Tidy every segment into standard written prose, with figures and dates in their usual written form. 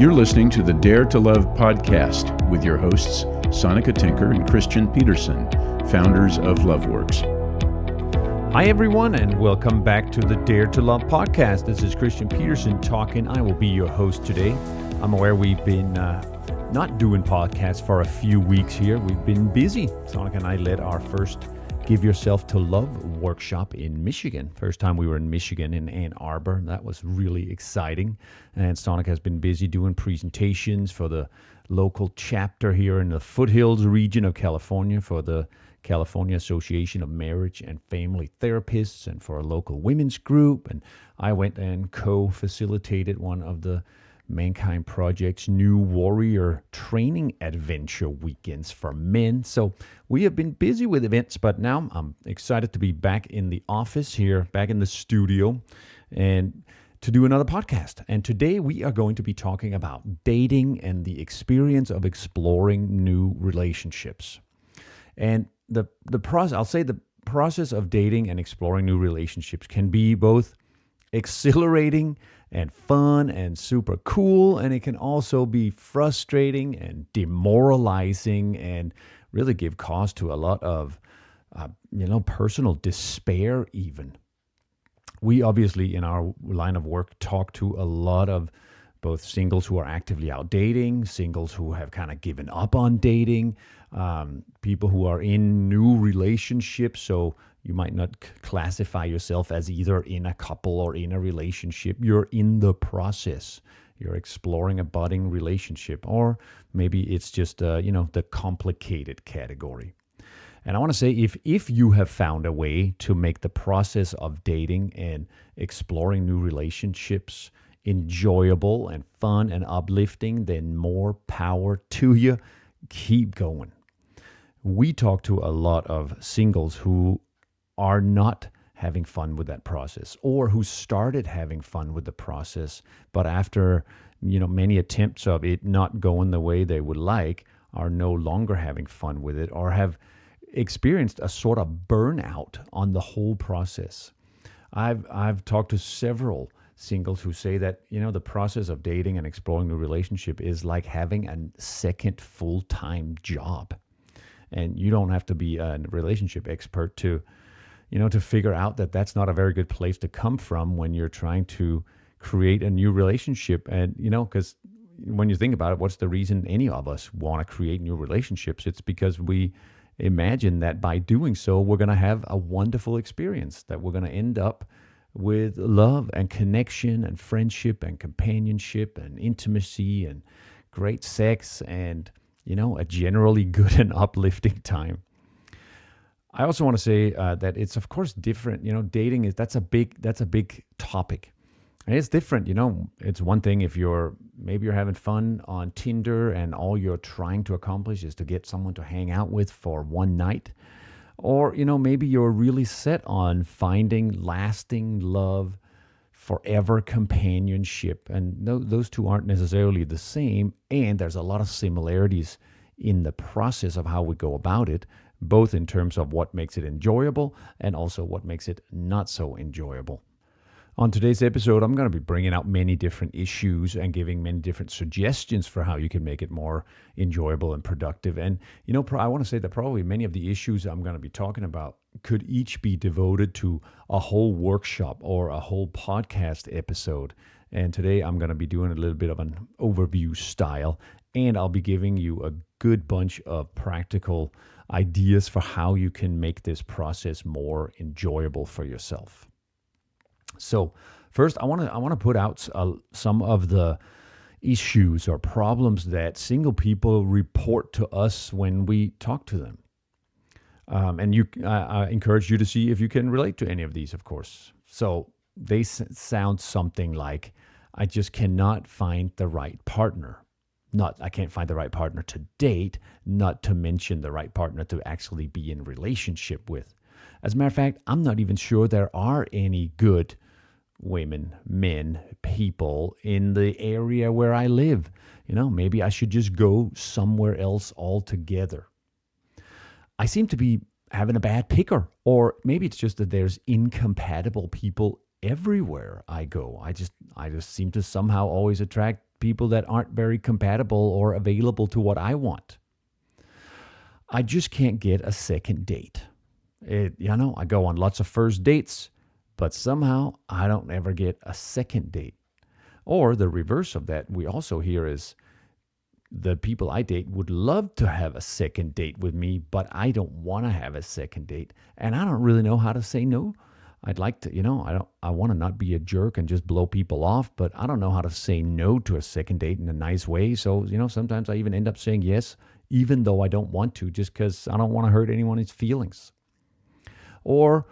You're listening to the Dare to Love podcast with your hosts, Sonica Tinker and Christian Peterson, founders of LoveWorks. Hi, everyone, and welcome back to the Dare to Love podcast. This is Christian Peterson talking. I will be your host today. I'm aware we've been not doing podcasts for a few weeks here. We've been busy. Sonica and I led our first Give Yourself to Love workshop in Michigan. First time we were in Michigan in Ann Arbor. That was really exciting. And Sonica has been busy doing presentations for the local chapter here in the foothills region of California for the California Association of Marriage and Family Therapists and for a local women's group. And I went and co-facilitated one of the Mankind Project's new warrior training adventure weekends for men. So we have been busy with events, but now I'm excited to be back in the office here, back in the studio, and to do another podcast. And today we are going to be talking about dating and the experience of exploring new relationships. And the process, I'll say the process of dating and exploring new relationships can be both exhilarating and fun and super cool, and it can also be frustrating and demoralizing and really give cause to a lot of personal despair even. We obviously in our line of work talk to a lot of both singles who are actively out dating, singles who have kind of given up on dating, people who are in new relationships. So you might not classify yourself as either in a couple or in a relationship. You're in the process. You're exploring a budding relationship. Or maybe it's just, the complicated category. And I want to say if you have found a way to make the process of dating and exploring new relationships enjoyable and fun and uplifting, then more power to you. Keep going. We talk to a lot of singles who are not having fun with that process, or who started having fun with the process, but after many attempts of it not going the way they would like, are no longer having fun with it, or have experienced a sort of burnout on the whole process. I've talked to several singles who say that the process of dating and exploring the relationship is like having a second full-time job, and you don't have to be a relationship expert to figure out that that's not a very good place to come from when you're trying to create a new relationship. And, because when you think about it, what's the reason any of us want to create new relationships? It's because we imagine that by doing so, we're going to have a wonderful experience, that we're going to end up with love and connection and friendship and companionship and intimacy and great sex and, a generally good and uplifting time. I also want to say that it's of course different. Dating that's a big topic, and it's different. It's one thing if maybe you're having fun on Tinder and all you're trying to accomplish is to get someone to hang out with for one night, or maybe you're really set on finding lasting love, forever companionship, and those two aren't necessarily the same. And there's a lot of similarities in the process of how we go about it, both in terms of what makes it enjoyable and also what makes it not so enjoyable. On today's episode, I'm going to be bringing out many different issues and giving many different suggestions for how you can make it more enjoyable and productive. And, I want to say that probably many of the issues I'm going to be talking about could each be devoted to a whole workshop or a whole podcast episode. And today I'm going to be doing a little bit of an overview style, and I'll be giving you a good bunch of practical ideas for how you can make this process more enjoyable for yourself. So first, I want to put out some of the issues or problems that single people report to us when we talk to them. And I encourage you to see if you can relate to any of these, of course. So they sound something like, I just cannot find the right partner. I can't find the right partner to date, not to mention the right partner to actually be in relationship with. As a matter of fact, I'm not even sure there are any good women, men, people in the area where I live. Maybe I should just go somewhere else altogether. I seem to be having a bad picker, or maybe it's just that there's incompatible people everywhere I go. I just seem to somehow always attract people that aren't very compatible or available to what I want. I just can't get a second date. I go on lots of first dates, but somehow I don't ever get a second date. Or the reverse of that, we also hear is the people I date would love to have a second date with me, but I don't want to have a second date. And I don't really know how to say no. I'd like to, I want to not be a jerk and just blow people off, but I don't know how to say no to a second date in a nice way. So, sometimes I even end up saying yes, even though I don't want to, just because I don't want to hurt anyone's feelings. Or,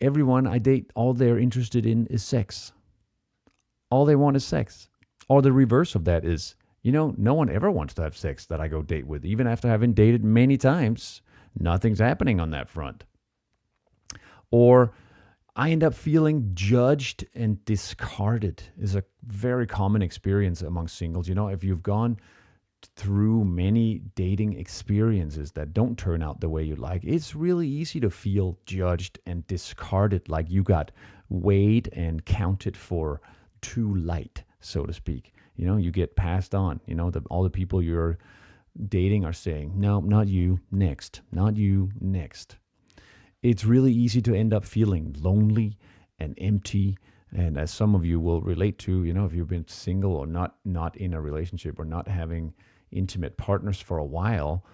everyone I date, all they're interested in is sex. All they want is sex. Or the reverse of that is, no one ever wants to have sex that I go date with. Even after having dated many times, nothing's happening on that front. Or I end up feeling judged and discarded is a very common experience among singles. If you've gone through many dating experiences that don't turn out the way you like, it's really easy to feel judged and discarded, like you got weighed and counted for too light, so to speak. You get passed on. All the people you're dating are saying, no, not you, next, not you, next. It's really easy to end up feeling lonely and empty. And as some of you will relate to, if you've been single or not in a relationship or not having intimate partners for a while,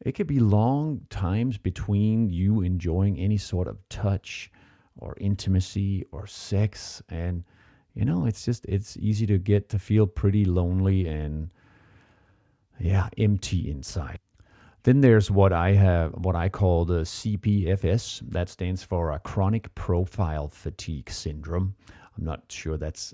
it could be long times between you enjoying any sort of touch or intimacy or sex. And it's easy to get to feel pretty lonely and empty inside. Then there's what I call the CPFS. That stands for a chronic profile fatigue syndrome. I'm not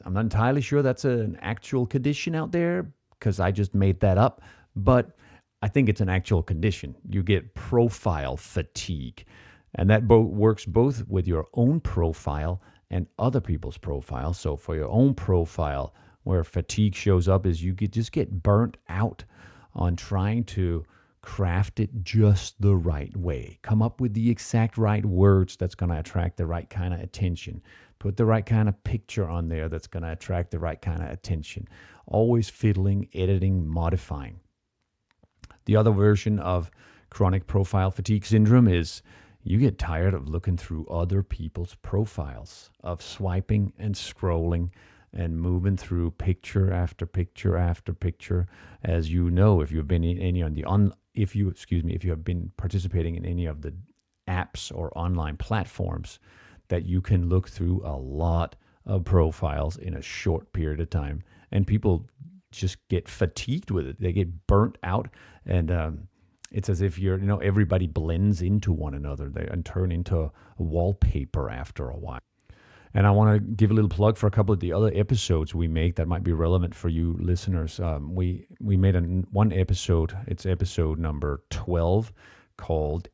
entirely sure that's an actual condition out there, because I just made that up, but I think it's an actual condition. You get profile fatigue, and that works both with your own profile and other people's profile. So for your own profile, where fatigue shows up is you just get burnt out on trying to craft it just the right way. Come up with the exact right words that's going to attract the right kind of attention. Put the right kind of picture on there that's going to attract the right kind of attention. Always fiddling, editing, modifying. The other version of chronic profile fatigue syndrome is you get tired of looking through other people's profiles, of swiping and scrolling and moving through picture after picture after picture. As you know, if you've been in any on the if you have been participating in any of the apps or online platforms, that you can look through a lot of profiles in a short period of time, and people just get fatigued with it. They get burnt out, and it's as if everybody blends into one another and turn into a wallpaper after a while. And I want to give a little plug for a couple of the other episodes we make that might be relevant for you listeners. We made one episode, it's episode number 12, called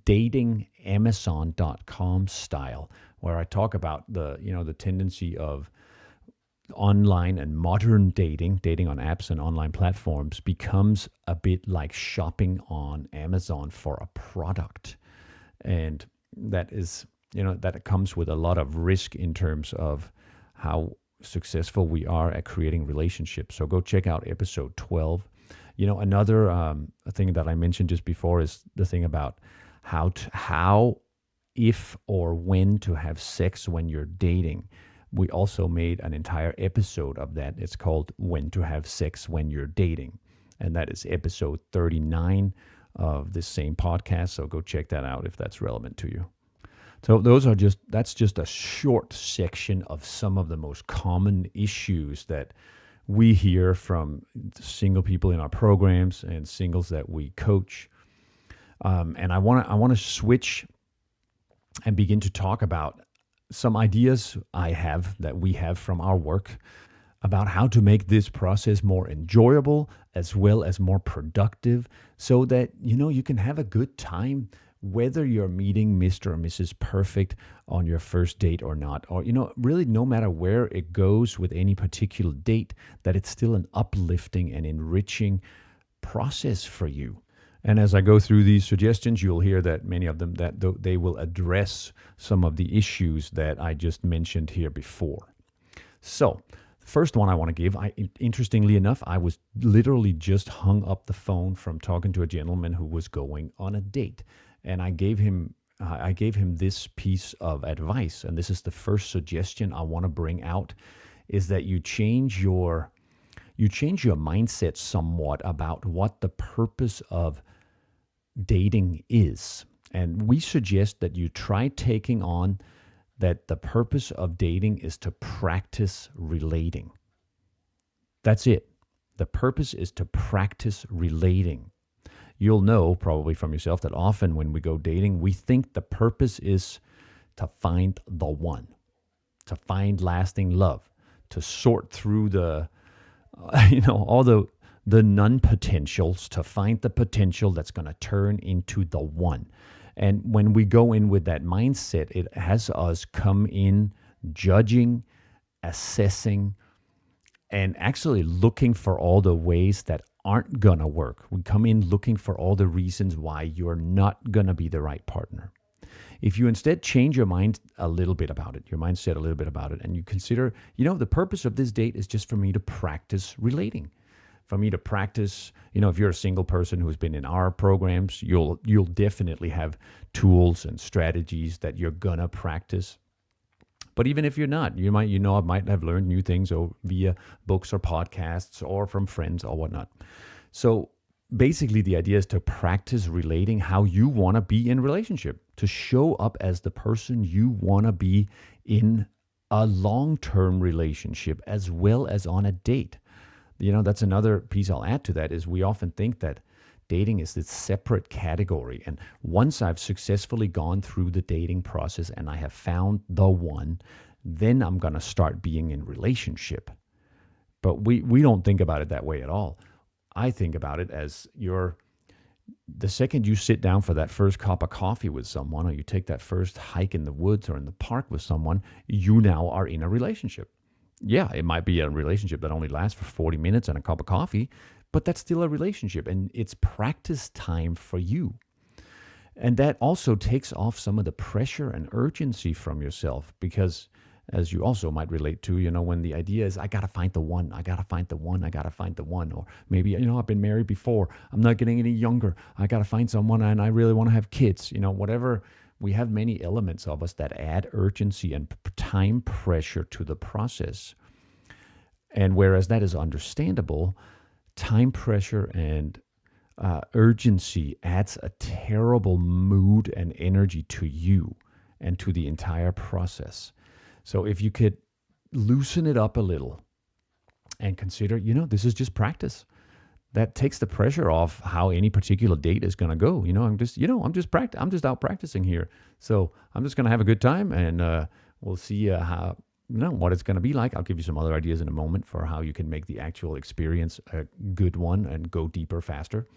Dating Amazon.com Style, where I talk about the tendency of online and modern dating on apps and online platforms becomes a bit like shopping on Amazon for a product. And that is, that comes with a lot of risk in terms of how successful we are at creating relationships. So go check out episode 12. Another thing that I mentioned just before is the thing about how, if or when to have sex when you're dating. We also made an entire episode of that. It's called When to Have Sex When You're Dating. And that is episode 39 of this same podcast. So go check that out if that's relevant to you. So that's just a short section of some of the most common issues that we hear from single people in our programs and singles that we coach. And I want to switch and begin to talk about some ideas we have from our work about how to make this process more enjoyable as well as more productive, so that you can have a good time whether you're meeting Mr. or Mrs. Perfect on your first date or not, or really no matter where it goes with any particular date, that it's still an uplifting and enriching process for you. And as I go through these suggestions, you'll hear that many of them, that they will address some of the issues that I just mentioned here before. So First one I want to give, interestingly enough, I was literally just hung up the phone from talking to a gentleman who was going on a date. And I gave him this piece of advice. And this is the first suggestion I want to bring out, is that you change your mindset somewhat about what the purpose of dating is. And we suggest that you try taking on that the purpose of dating is to practice relating. That's it. The purpose is to practice relating. You'll know probably from yourself that often when we go dating, we think the purpose is to find the one, to find lasting love, to sort through the, all the non-potentials, to find the potential that's going to turn into the one. And when we go in with that mindset, it has us come in judging, assessing, and actually looking for all the ways that aren't going to work. We come in looking for all the reasons why you're not going to be the right partner. If you instead change your mind a little bit about it, your mindset a little bit about it, and you consider, the purpose of this date is just for me to practice relating. For me to practice, if you're a single person who's been in our programs, you'll definitely have tools and strategies that you're gonna practice. But even if you're not, I might have learned new things via books or podcasts or from friends or whatnot. So basically the idea is to practice relating how you want to be in relationship, to show up as the person you want to be in a long-term relationship as well as on a date. That's another piece I'll add to that, is we often think that dating is this separate category. And once I've successfully gone through the dating process and I have found the one, then I'm going to start being in relationship. But we don't think about it that way at all. I think about it as the second you sit down for that first cup of coffee with someone, or you take that first hike in the woods or in the park with someone, you now are in a relationship. Yeah, it might be a relationship that only lasts for 40 minutes and a cup of coffee, but that's still a relationship, and it's practice time for you. And that also takes off some of the pressure and urgency from yourself, because as you also might relate to, when the idea is, I got to find the one, or maybe, I've been married before, I'm not getting any younger, I got to find someone and I really want to have kids, whatever. We have many elements of us that add urgency and time pressure to the process. And whereas that is understandable, time pressure and urgency adds a terrible mood and energy to you and to the entire process. So if you could loosen it up a little and consider, this is just practice. That takes the pressure off how any particular date is going to go. I'm just out practicing here. So I'm just going to have a good time, and we'll see how, what it's going to be like. I'll give you some other ideas in a moment for how you can make the actual experience a good one and go deeper faster.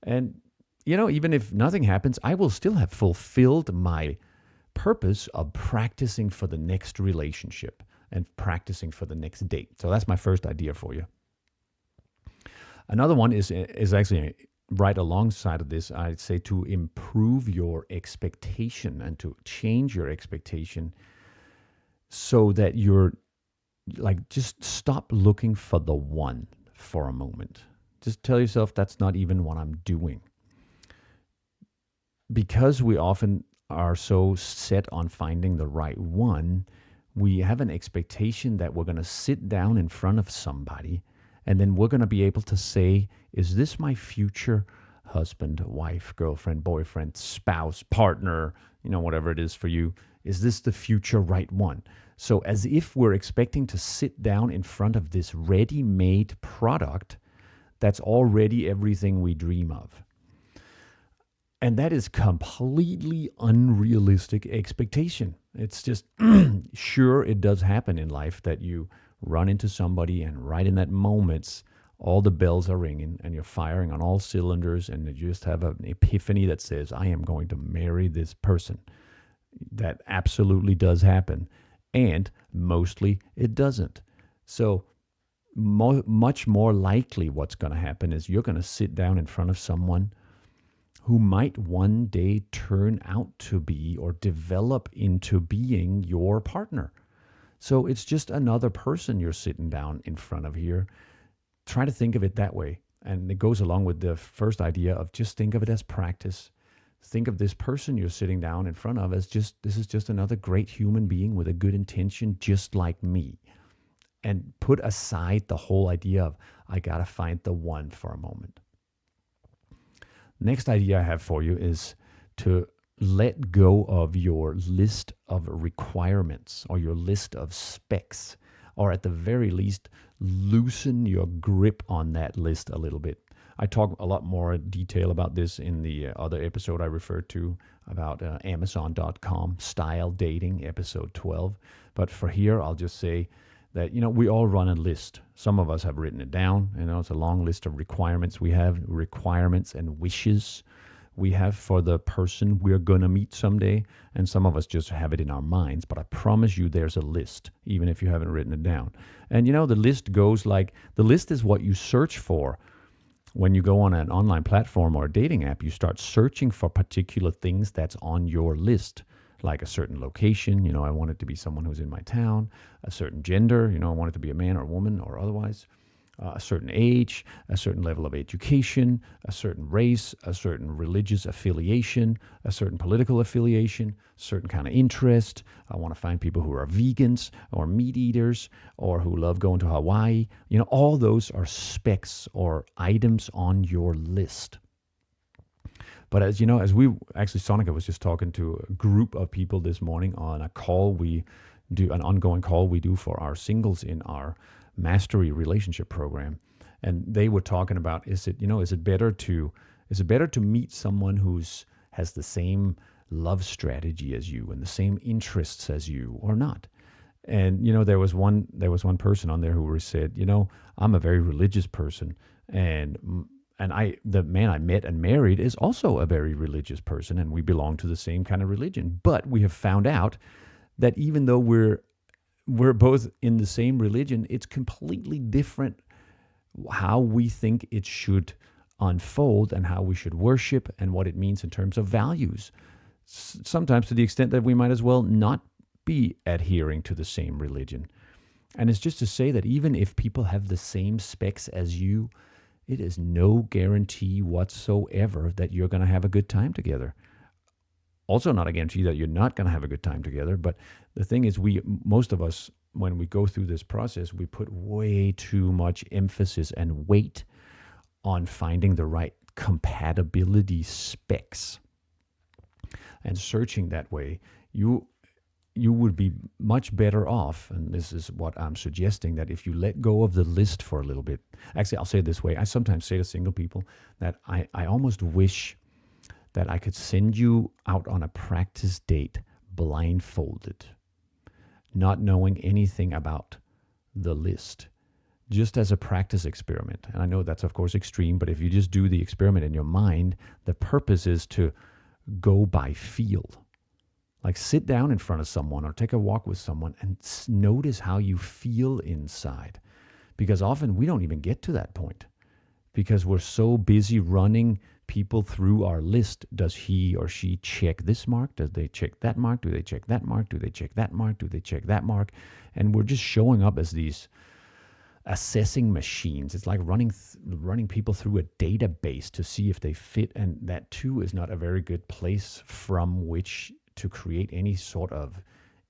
And, even if nothing happens, I will still have fulfilled my purpose of practicing for the next relationship and practicing for the next date. So that's my first idea for you. Another one is actually right alongside of this. I'd say to improve your expectation and to change your expectation so that you're just stop looking for the one for a moment. Just tell yourself that's not even what I'm doing. Because we often are so set on finding the right one, we have an expectation that we're going to sit down in front of somebody and then we're going to be able to say, is this my future husband, wife, girlfriend, boyfriend, spouse, partner, whatever it is for you? Is this the future right one? So as if we're expecting to sit down in front of this ready-made product that's already everything we dream of. And that is completely unrealistic expectation. It's just, sure, it does happen in life that you run into somebody and right in that moment, all the bells are ringing and you're firing on all cylinders and you just have an epiphany that says, I am going to marry this person. That absolutely does happen. And mostly it doesn't. So much more likely what's going to happen is you're going to sit down in front of someone who might one day turn out to be or develop into being your partner. So it's just another person you're sitting down in front of here. Try to think of it that way. And it goes along with the first idea of just think of it as practice. Think of this person you're sitting down in front of as this is just another great human being with a good intention, just like me. And put aside the whole idea of, I got to find the one for a moment. Next idea I have for you is to let go of your list of requirements or your list of specs, or at the very least, loosen your grip on that list a little bit. I talk a lot more detail about this in the other episode I referred to about Amazon.com, Style Dating, episode 12. But for here, I'll just say that, we all run a list. Some of us have written it down. It's a long list of requirements. We have requirements and wishes we have for the person we're going to meet someday. And some of us just have it in our minds. But I promise you there's a list, even if you haven't written it down. And, the list goes like, the list is what you search for. When you go on an online platform or a dating app, you start searching for particular things that's on your list, like a certain location. I want it to be someone who's in my town, a certain gender. I want it to be a man or a woman or otherwise, a certain age, a certain level of education, a certain race, a certain religious affiliation, a certain political affiliation, certain kind of interest. I want to find people who are vegans or meat eaters or who love going to Hawaii. All those are specs or items on your list. But as Sonica was just talking to a group of people this morning on a call we do, an ongoing call we do for our singles in our mastery relationship program. And they were talking about, is it better to meet someone has the same love strategy as you and the same interests as you or not? And, there was one person on there who said, I'm a very religious person, and the man I met and married is also a very religious person, and we belong to the same kind of religion. But we have found out that even though we're both in the same religion, it's completely different how we think it should unfold and how we should worship and what it means in terms of values. Sometimes to the extent that we might as well not be adhering to the same religion. And it's just to say that even if people have the same specs as you, it is no guarantee whatsoever that you're going to have a good time together. Also not a guarantee that you're not going to have a good time together. But the thing is, most of us, when we go through this process, we put way too much emphasis and weight on finding the right compatibility specs. And searching that way, you would be much better off, and this is what I'm suggesting, that if you let go of the list for a little bit. Actually, I'll say it this way. I sometimes say to single people that I almost wish that I could send you out on a practice date blindfolded, not knowing anything about the list, just as a practice experiment. And I know that's, of course, extreme, but if you just do the experiment in your mind, the purpose is to go by feel. Like sit down in front of someone or take a walk with someone and notice how you feel inside. Because often we don't even get to that point because we're so busy running people through our list. Does he or she check this mark? Does they check that mark? Do they check that mark? Do they check that mark? Do they check that mark? And we're just showing up as these assessing machines. It's like running people through a database to see if they fit. And that too is not a very good place from which to create any sort of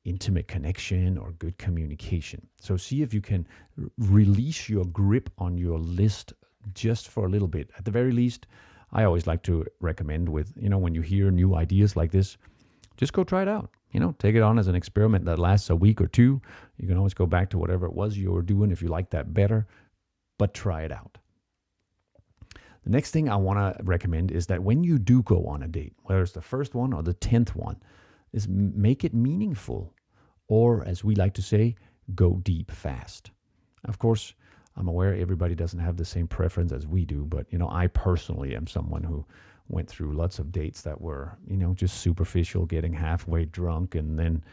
intimate connection or good communication. So see if you can release your grip on your list just for a little bit. At the very least, I always like to recommend when you hear new ideas like this, just go try it out. Take it on as an experiment that lasts a week or two. You can always go back to whatever it was you were doing if you like that better, but try it out. The next thing I want to recommend is that when you do go on a date, whether it's the first one or the 10th one, is make it meaningful, or as we like to say, go deep fast. Of course, I'm aware everybody doesn't have the same preference as we do, but I personally am someone who went through lots of dates that were, just superficial, getting halfway drunk, and then,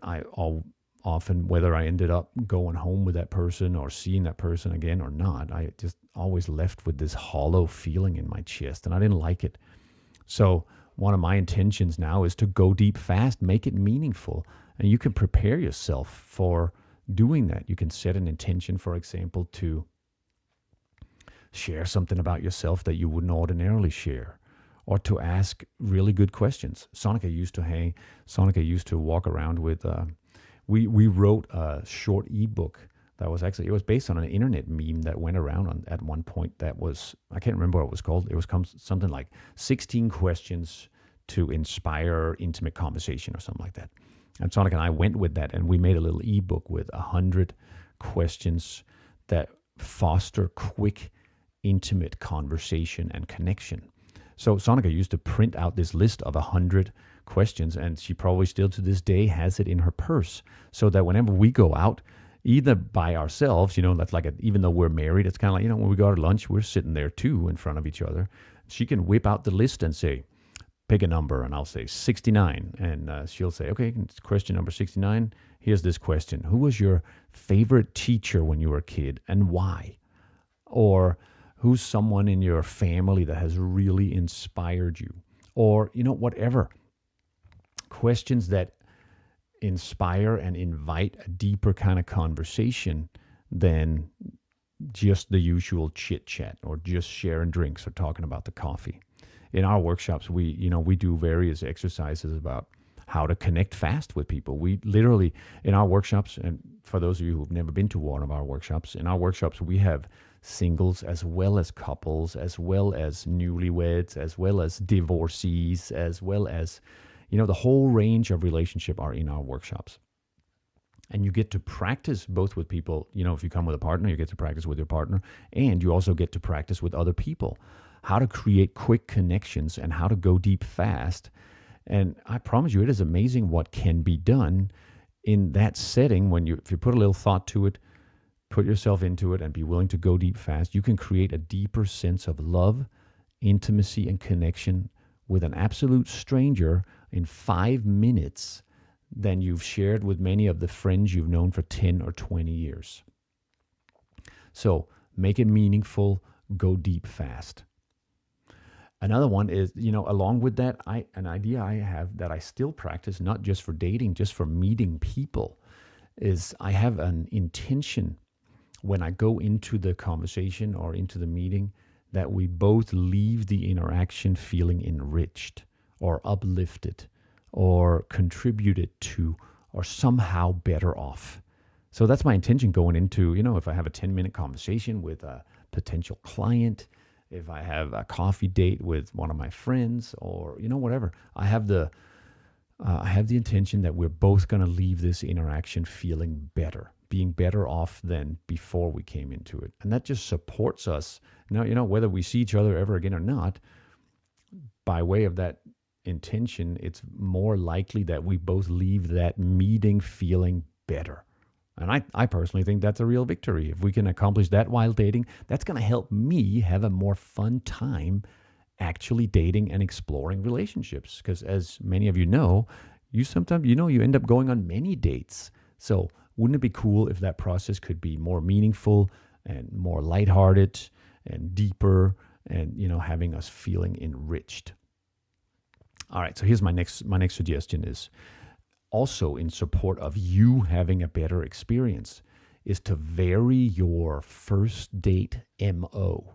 I often, whether I ended up going home with that person or seeing that person again or not, I just always left with this hollow feeling in my chest, and I didn't like it. So one of my intentions now is to go deep fast, make it meaningful, And you can prepare yourself for doing that. You can set an intention, for example, to share something about yourself that you wouldn't ordinarily share, or to ask really good questions. Sonica used to walk around with, we wrote a short ebook that was actually, it was based on an internet meme that went around at one point that was, I can't remember what it was called. It was something like 16 questions to inspire intimate conversation or something like that. And Sonica and I went with that, and we made a little ebook with 100 questions that foster quick, intimate conversation and connection. So Sonica used to print out this list of 100 questions, and she probably still to this day has it in her purse, so that whenever we go out, either by ourselves, that's like, even though we're married, it's kind of like, when we go out to lunch, we're sitting there too in front of each other. She can whip out the list and say, pick a number, and I'll say 69, and she'll say, okay, it's question number 69. Here's this question: who was your favorite teacher when you were a kid, and why? Or who's someone in your family that has really inspired you? Or, whatever. Questions that inspire and invite a deeper kind of conversation than just the usual chit chat or just sharing drinks or talking about the coffee. In our workshops, we do various exercises about how to connect fast with people. We literally, in our workshops, and for those of you who've never been to one of our workshops, in our workshops, we have singles as well as couples, as well as newlyweds, as well as divorcees, as well as, the whole range of relationship are in our workshops. And you get to practice both with people. If you come with a partner, you get to practice with your partner, and you also get to practice with other people, how to create quick connections and how to go deep fast. And I promise you, it is amazing what can be done in that setting if you put a little thought to it, put yourself into it, and be willing to go deep fast. You can create a deeper sense of love, intimacy, and connection with an absolute stranger in 5 minutes than you've shared with many of the friends you've known for 10 or 20 years. So make it meaningful, go deep fast. Another one is, along with that, an idea I have that I still practice, not just for dating, just for meeting people, is I have an intention when I go into the conversation or into the meeting that we both leave the interaction feeling enriched or uplifted or contributed to or somehow better off. So that's my intention going into, if I have a 10-minute conversation with a potential client, if I have a coffee date with one of my friends, or whatever, I have the intention that we're both going to leave this interaction feeling better, being better off than before we came into it, and that just supports us. Now, whether we see each other ever again or not, by way of that intention, it's more likely that we both leave that meeting feeling better. And I personally think that's a real victory. If we can accomplish that while dating, that's going to help me have a more fun time actually dating and exploring relationships. Because as many of you know, you sometimes, you end up going on many dates. So wouldn't it be cool if that process could be more meaningful and more lighthearted and deeper and, having us feeling enriched? All right, so here's my next suggestion is, also in support of you having a better experience, is to vary your first date MO.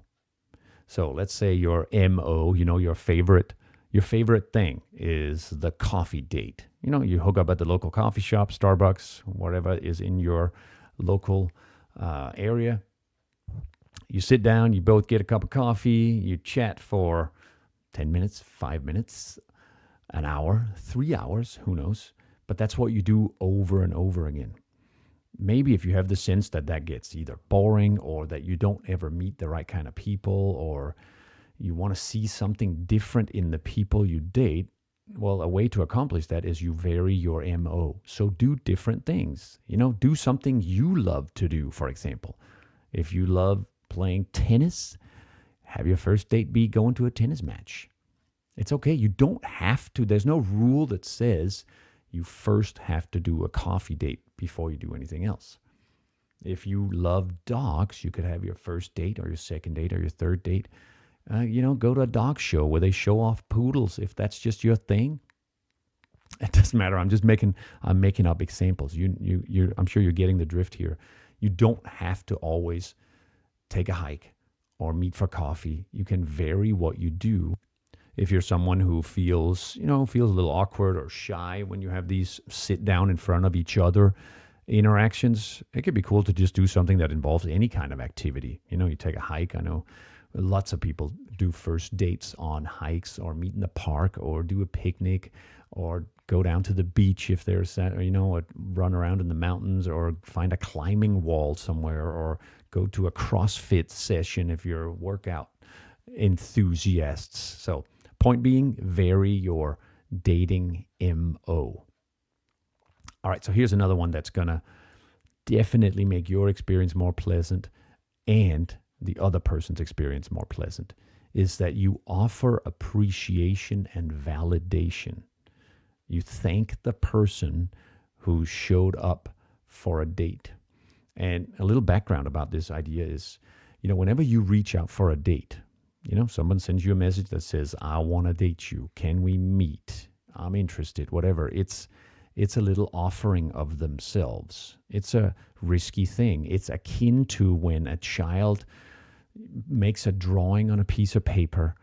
So let's say your MO, your favorite thing is the coffee date. You hook up at the local coffee shop, Starbucks, whatever is in your local area. You sit down, you both get a cup of coffee, you chat for 10 minutes, 5 minutes, an hour, 3 hours, who knows? But that's what you do over and over again. Maybe if you have the sense that gets either boring or that you don't ever meet the right kind of people, or you want to see something different in the people you date, well, a way to accomplish that is you vary your MO. So do different things. Do something you love to do, for example. If you love playing tennis, have your first date be going to a tennis match. It's okay. You don't have to. There's no rule that says you first have to do a coffee date before you do anything else. If you love dogs, you could have your first date or your second date or your third date, go to a dog show where they show off poodles, if that's just your thing. It doesn't matter. I'm making up examples. I'm sure you're getting the drift here. You don't have to always take a hike or meet for coffee. You can vary what you do. If you're someone who feels a little awkward or shy when you have these sit down in front of each other interactions, it could be cool to just do something that involves any kind of activity. You take a hike. I know lots of people do first dates on hikes, or meet in the park, or do a picnic, or go down to the beach if there's that, or run around in the mountains, or find a climbing wall somewhere, or go to a CrossFit session if you're workout enthusiasts. So point being, vary your dating MO. All right, so here's another one that's going to definitely make your experience more pleasant and the other person's experience more pleasant, is that you offer appreciation and validation. You thank the person who showed up for a date. And a little background about this idea is, whenever you reach out for a date, someone sends you a message that says, I want to date you. Can we meet? I'm interested, whatever. It's a little offering of themselves. It's a risky thing. It's akin to when a child makes a drawing on a piece of paper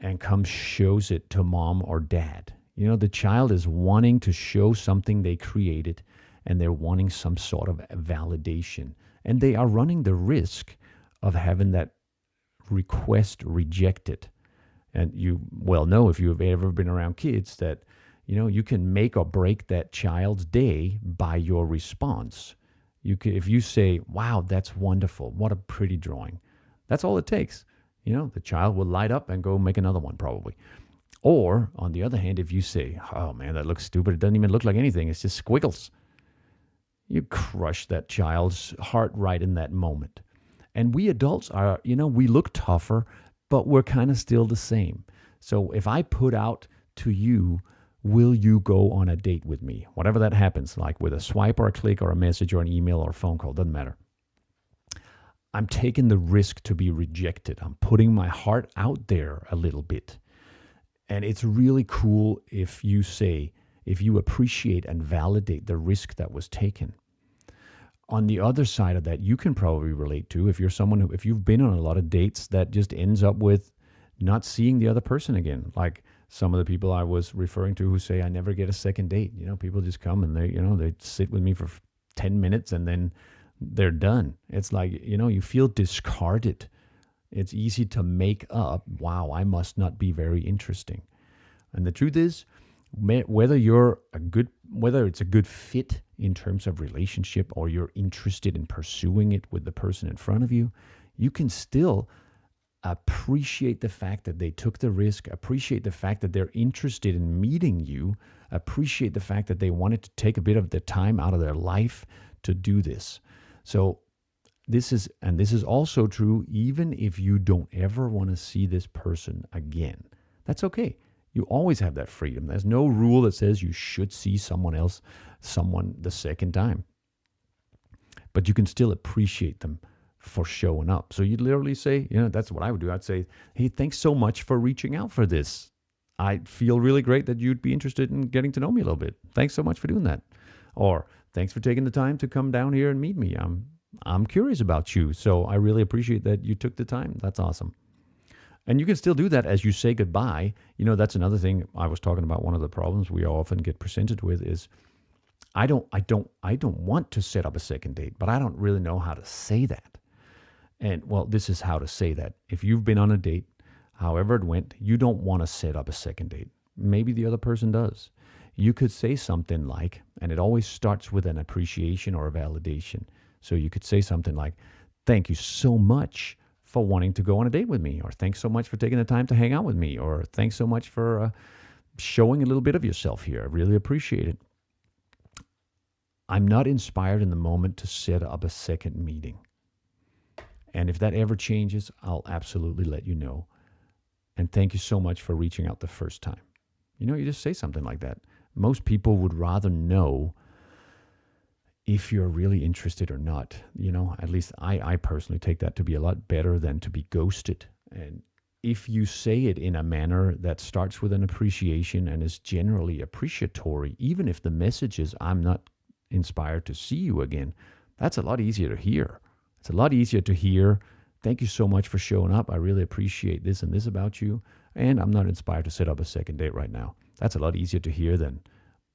and shows it to mom or dad. The child is wanting to show something they created, and they're wanting some sort of validation. And they are running the risk of having that request rejected. And you well know, if you've ever been around kids, that you can make or break that child's day by your response. If you say, wow, that's wonderful, what a pretty drawing, that's all it takes. The child will light up and go make another one probably. Or on the other hand, if you say, oh man, that looks stupid, it doesn't even look like anything, it's just squiggles, you crush that child's heart right in that moment. And we adults are, we look tougher, but we're kind of still the same. So if I put out to you, will you go on a date with me? Whatever that happens, like with a swipe or a click or a message or an email or a phone call, doesn't matter. I'm taking the risk to be rejected. I'm putting my heart out there a little bit. And it's really cool if you appreciate and validate the risk that was taken. On the other side of that, you can probably relate to, if you've been on a lot of dates that just ends up with not seeing the other person again. Like some of the people I was referring to who say, I never get a second date. People just come and they sit with me for 10 minutes and then they're done. It's like, you feel discarded. It's easy to make up, wow, I must not be very interesting. And the truth is, whether it's a good fit in terms of relationship, or you're interested in pursuing it with the person in front of you, you can still appreciate the fact that they took the risk, appreciate the fact that they're interested in meeting you, appreciate the fact that they wanted to take a bit of the time out of their life to do this. So this is also true even if you don't ever want to see this person again. That's okay. You always have that freedom. There's no rule that says you should see someone the second time. But you can still appreciate them for showing up. So you'd literally say, that's what I would do. I'd say, hey, thanks so much for reaching out for this. I feel really great that you'd be interested in getting to know me a little bit. Thanks so much for doing that. Or thanks for taking the time to come down here and meet me. I'm curious about you, so I really appreciate that you took the time. That's awesome. And you can still do that as you say goodbye. That's another thing I was talking about. One of the problems we often get presented with is, I don't want to set up a second date, but I don't really know how to say that. And well, this is how to say that. If you've been on a date, however it went, you don't want to set up a second date. Maybe the other person does. You could say something like, and it always starts with an appreciation or a validation. So you could say something like, thank you so much for wanting to go on a date with me, or thanks so much for taking the time to hang out with me, or thanks so much for showing a little bit of yourself here. I really appreciate it. I'm not inspired in the moment to set up a second meeting. And if that ever changes, I'll absolutely let you know. And thank you so much for reaching out the first time. You just say something like that. Most people would rather know if you're really interested or not. At least I personally take that to be a lot better than to be ghosted. And if you say it in a manner that starts with an appreciation and is generally appreciatory, even if the message is, I'm not inspired to see you again, that's a lot easier to hear. It's a lot easier to hear, thank you so much for showing up. I really appreciate this and this about you. And I'm not inspired to set up a second date right now. That's a lot easier to hear than,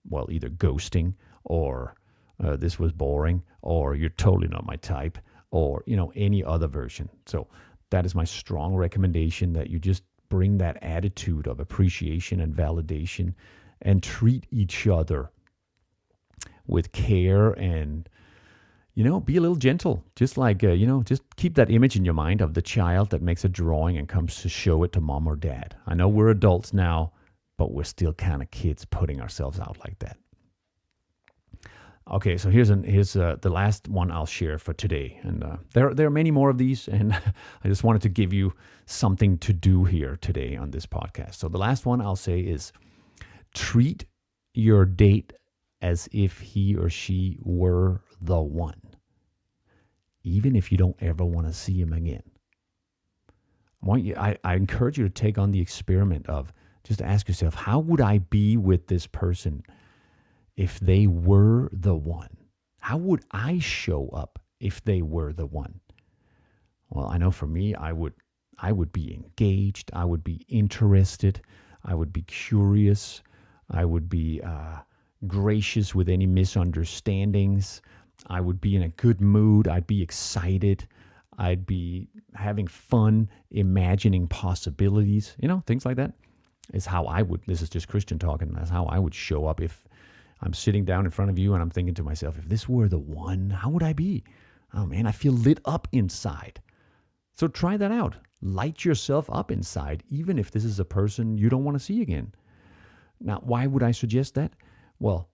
well, either ghosting or this was boring or you're totally not my type or, any other version. So that is my strong recommendation, that you just bring that attitude of appreciation and validation and treat each other with care and, be a little gentle. Just like, just keep that image in your mind of the child that makes a drawing and comes to show it to mom or dad. I know we're adults now, but we're still kind of kids putting ourselves out like that. Okay, so here's the last one I'll share for today. And there are many more of these, and I just wanted to give you something to do here today on this podcast. So the last one I'll say is treat your date as if he or she were the one, even if you don't ever want to see him again. I encourage you to take on the experiment of just ask yourself, how would I be with this person if they were the one? How would I show up if they were the one? Well, I know for me, I would be engaged. I would be interested. I would be curious. I would be gracious with any misunderstandings. I would be in a good mood. I'd be excited. I'd be having fun, imagining possibilities, things like that is how I would, this is just Christian talking, that's how I would show up if I'm sitting down in front of you and I'm thinking to myself, if this were the one, how would I be? Oh man, I feel lit up inside. So try that out. Light yourself up inside, even if this is a person you don't want to see again. Now, why would I suggest that? Well,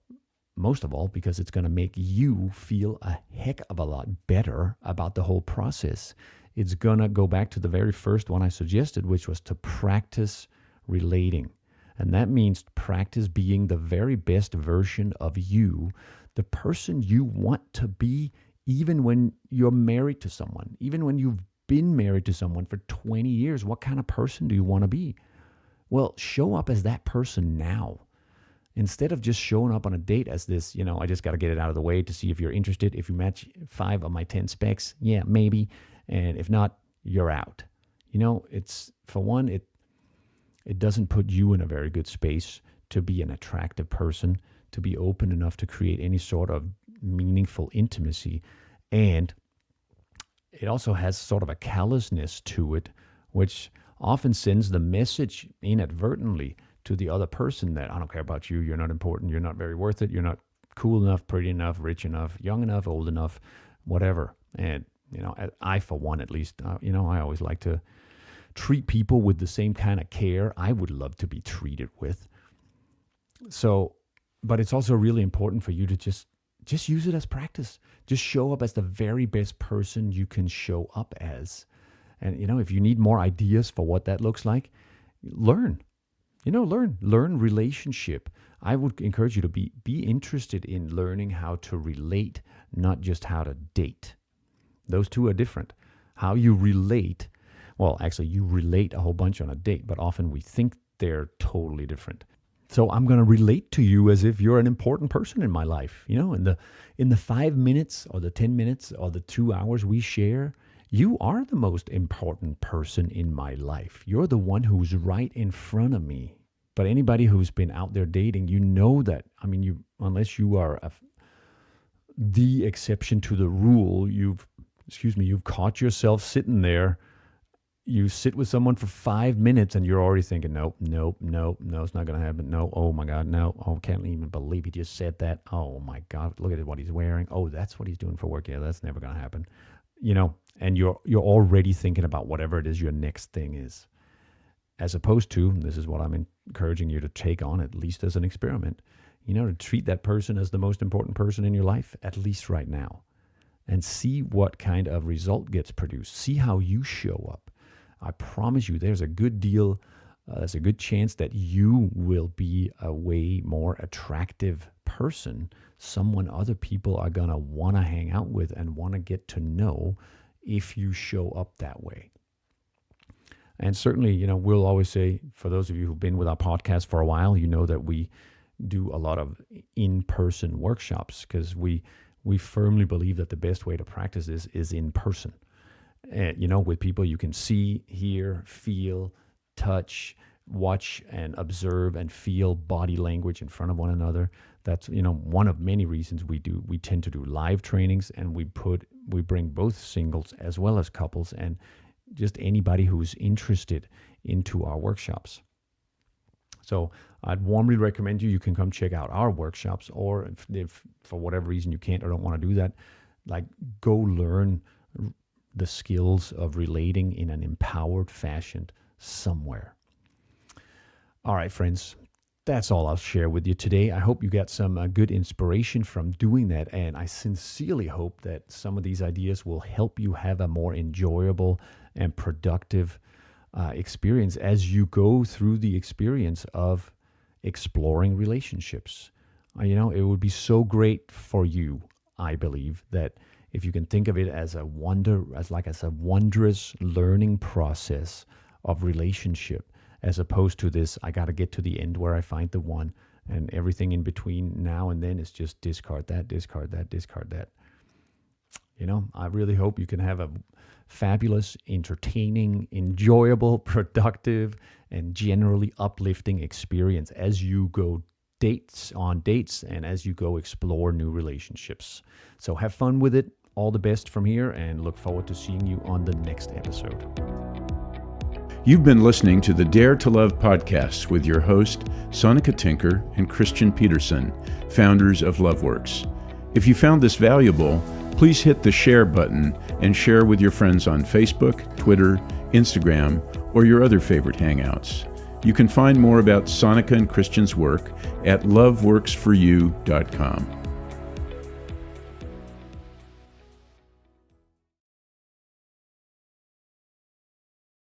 most of all, because it's going to make you feel a heck of a lot better about the whole process. It's going to go back to the very first one I suggested, which was to practice relating. And that means practice being the very best version of you, the person you want to be, even when you're married to someone, even when you've been married to someone for 20 years. What kind of person do you want to be? Well, show up as that person now. Instead of just showing up on a date as this, I just got to get it out of the way to see if you're interested. If you match 5 of my 10 specs, yeah, maybe. And if not, you're out. It's, for one, it doesn't put you in a very good space to be an attractive person, to be open enough to create any sort of meaningful intimacy. And it also has sort of a callousness to it, which often sends the message inadvertently to the other person that I don't care about you, you're not important, you're not very worth it, you're not cool enough, pretty enough, rich enough, young enough, old enough, whatever. And, I, for one, at least, I always like to treat people with the same kind of care I would love to be treated with. So, but it's also really important for you to just use it as practice. Just show up as the very best person you can show up as. And, if you need more ideas for what that looks like, learn relationship. I would encourage you to be interested in learning how to relate, not just how to date. Those two are different. How you relate, well, actually you relate a whole bunch on a date, but often we think they're totally different. So I'm going to relate to you as if you're an important person in my life. In the 5 minutes or the 10 minutes or the 2 hours we share, you are the most important person in my life. You're the one who's right in front of me. But anybody who's been out there dating, that. Unless you are the exception to the rule, you've caught yourself sitting there. You sit with someone for 5 minutes and you're already thinking, nope, it's not going to happen. No, oh my God, no, can't even believe he just said that. Oh my God, look at what he's wearing. Oh, that's what he's doing for work. Yeah, that's never going to happen. And you're already thinking about whatever it is your next thing is. As opposed to, this is what I'm encouraging you to take on, at least as an experiment, to treat that person as the most important person in your life, at least right now, and see what kind of result gets produced. See how you show up. I promise you there's a good deal, there's a good chance that you will be a way more attractive person, someone other people are going to want to hang out with and want to get to know if you show up that way. And certainly, we'll always say, for those of you who've been with our podcast for a while, you know that we do a lot of in-person workshops because we firmly believe that the best way to practice this is in person. With people you can see, hear, feel, touch, watch and observe and feel body language in front of one another. That's one of many reasons we tend to do live trainings, and we bring both singles as well as couples and just anybody who's interested into our workshops. So I'd warmly recommend you can come check out our workshops, or if for whatever reason you can't or don't want to do that, go learn the skills of relating in an empowered fashion somewhere. All right, friends, that's all I'll share with you today. I hope you got some good inspiration from doing that, and I sincerely hope that some of these ideas will help you have a more enjoyable and productive experience as you go through the experience of exploring relationships. It would be so great for you, I believe, that if you can think of it as a wondrous learning process of relationship, as opposed to this, I got to get to the end where I find the one, and everything in between now and then is just discard that, discard that, discard that. I really hope you can have a fabulous, entertaining, enjoyable, productive, and generally uplifting experience as you go on dates and as you go explore new relationships. So have fun with it. All the best from here, and look forward to seeing you on the next episode. You've been listening to the Dare to Love podcast with your host, Sonika Tinker and Christian Peterson, founders of LoveWorks. If you found this valuable, please hit the share button and share with your friends on Facebook, Twitter, Instagram, or your other favorite hangouts. You can find more about Sonika and Christian's work at loveworksforyou.com.